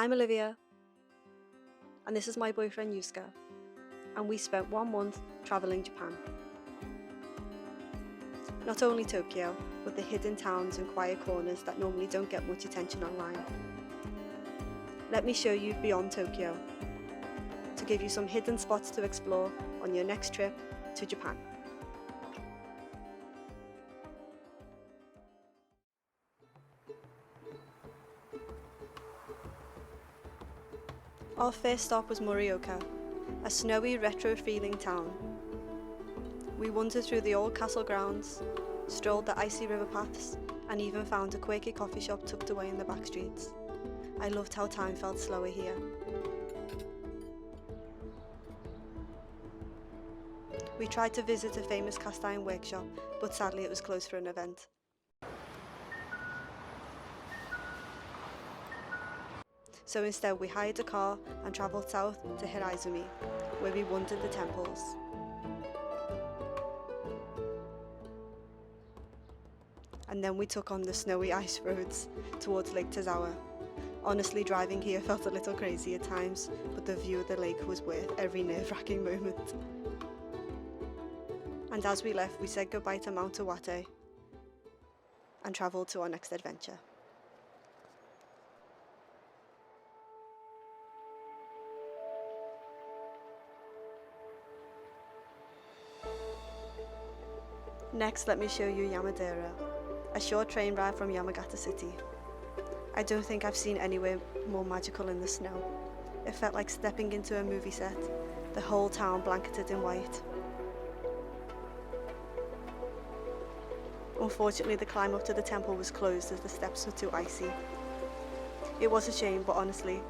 I'm Olivia, and this is my boyfriend Yusuke, and we spent 1 month travelling Japan. Not only Tokyo, but the hidden towns and quiet corners that normally don't get much attention online. Let me show you beyond Tokyo, to give you some hidden spots to explore on your next trip to Japan. Our first stop was Morioka, a snowy retro-feeling town. We wandered through the old castle grounds, strolled the icy river paths, and even found a quirky coffee shop tucked away in the back streets. I loved how time felt slower here. We tried to visit a famous cast iron workshop, but sadly it was closed for an event. So instead we hired a car and travelled south to Hiraizumi, where we wandered the temples. And then we took on the snowy ice roads towards Lake Tazawa. Honestly, driving here felt a little crazy at times, but the view of the lake was worth every nerve-wracking moment. And as we left, we said goodbye to Mount Iwate and travelled to our next adventure. Next, let me show you Yamadera, a short train ride from Yamagata City. I don't think I've seen anywhere more magical in the snow. It felt like stepping into a movie set, the whole town blanketed in white. Unfortunately, the climb up to the temple was closed as the steps were too icy. It was a shame, but honestly,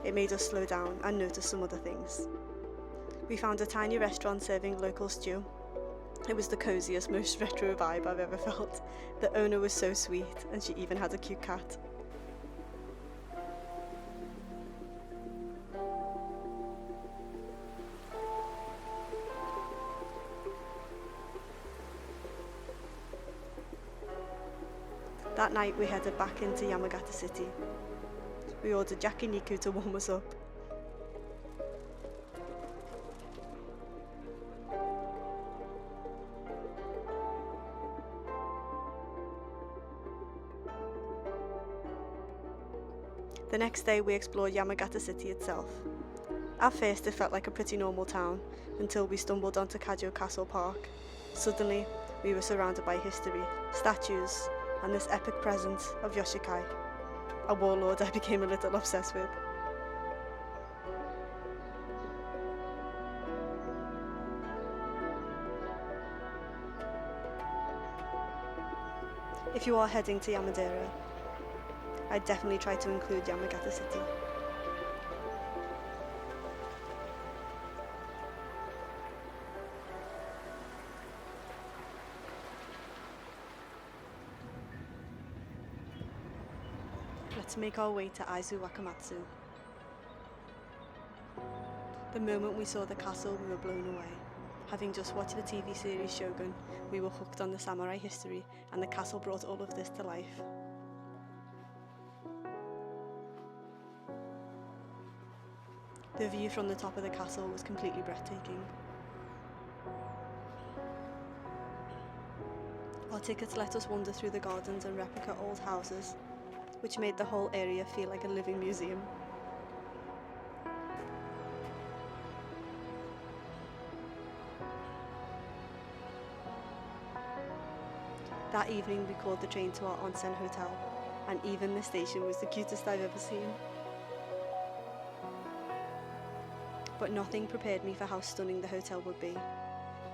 it made us slow down and notice some other things. We found a tiny restaurant serving local stew. It was the coziest, most retro vibe I've ever felt. The owner was so sweet, and she even had a cute cat. That night we headed back into Yamagata City. We ordered yakiniku to warm us up. The next day we explored Yamagata City itself. At first it felt like a pretty normal town, until we stumbled onto Kajo Castle Park. Suddenly we were surrounded by history, statues, and this epic presence of Yoshikai, a warlord I became a little obsessed with. If you are heading to Yamadera, I'd definitely try to include Yamagata City. Let's make our way to Aizu Wakamatsu. The moment we saw the castle, we were blown away. Having just watched the TV series Shogun, we were hooked on the samurai history, and the castle brought all of this to life. The view from the top of the castle was completely breathtaking. Our tickets let us wander through the gardens and replica old houses, which made the whole area feel like a living museum. That evening we caught the train to our onsen hotel, and even the station was the cutest I've ever seen. But nothing prepared me for how stunning the hotel would be,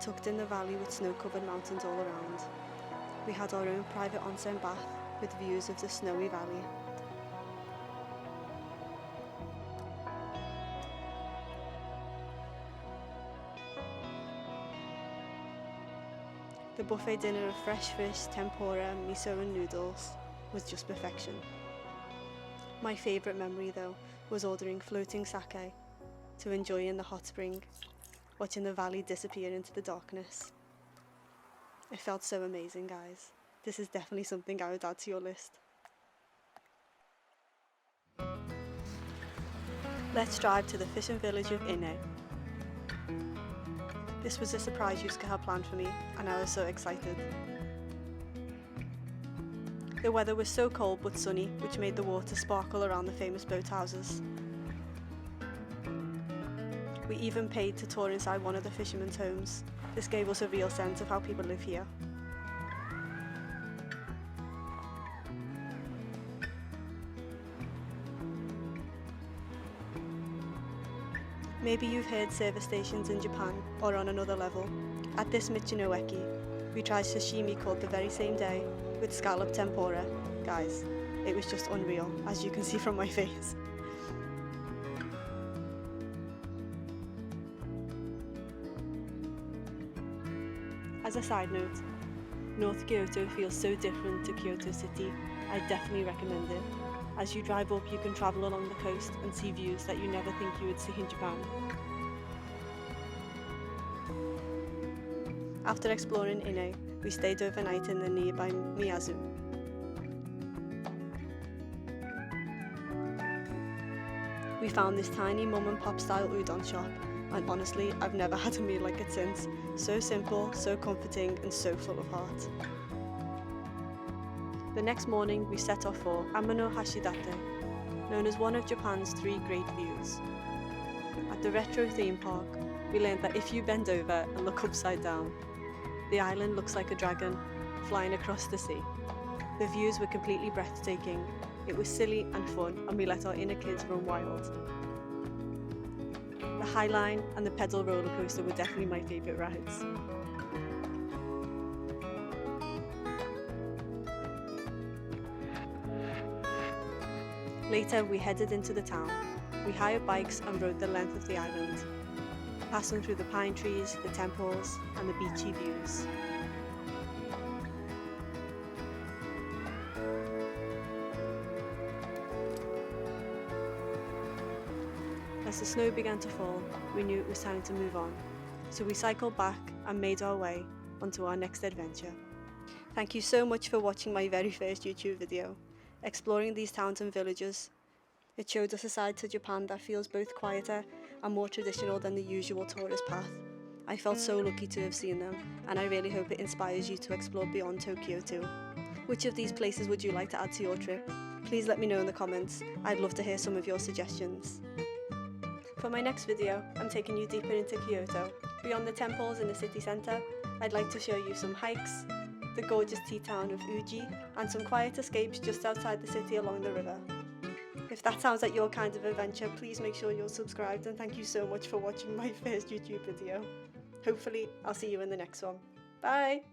tucked in the valley with snow-covered mountains all around. We had our own private onsen bath with views of the snowy valley. The buffet dinner of fresh fish, tempura, miso and noodles was just perfection. My favourite memory though was ordering floating sake to enjoy in the hot spring, watching the valley disappear into the darkness. It felt so amazing, guys. This is definitely something I would add to your list. Let's drive to the fishing village of Ine. This was a surprise Yuska had planned for me, and I was so excited. The weather was so cold but sunny, which made the water sparkle around the famous boathouses. We even paid to tour inside one of the fishermen's homes. This gave us a real sense of how people live here. Maybe you've heard service stations in Japan or on another level. At this Michinoeki, we tried sashimi called the very same day with scallop tempura. Guys, it was just unreal, as you can see from my face. As a side note, North Kyoto feels so different to Kyoto City. I definitely recommend it. As you drive up, you can travel along the coast and see views that you never think you would see in Japan. After exploring Ine, we stayed overnight in the nearby Miyazu. We found this tiny mum and pop style udon shop, and honestly, I've never had a meal like it since. So simple, so comforting, and so full of heart. The next morning, we set off for Amano Hashidate, known as one of Japan's 3 great views. At the retro theme park, we learned that if you bend over and look upside down, the island looks like a dragon flying across the sea. The views were completely breathtaking. It was silly and fun, and we let our inner kids run wild. The High Line and the pedal roller coaster were definitely my favourite rides. Later, we headed into the town. We hired bikes and rode the length of the island, passing through the pine trees, the temples, and the beachy views. As the snow began to fall, we knew it was time to move on, so we cycled back and made our way onto our next adventure. Thank you so much for watching my very first YouTube video, exploring these towns and villages. It showed us a side to Japan that feels both quieter and more traditional than the usual tourist path. I felt so lucky to have seen them, and I really hope it inspires you to explore beyond Tokyo too. Which of these places would you like to add to your trip? Please let me know in the comments. I'd love to hear some of your suggestions. For my next video, I'm taking you deeper into Kyoto. Beyond the temples in the city centre, I'd like to show you some hikes, the gorgeous tea town of Uji, and some quiet escapes just outside the city along the river. If that sounds like your kind of adventure, please make sure you're subscribed, and thank you so much for watching my first YouTube video. Hopefully, I'll see you in the next one. Bye!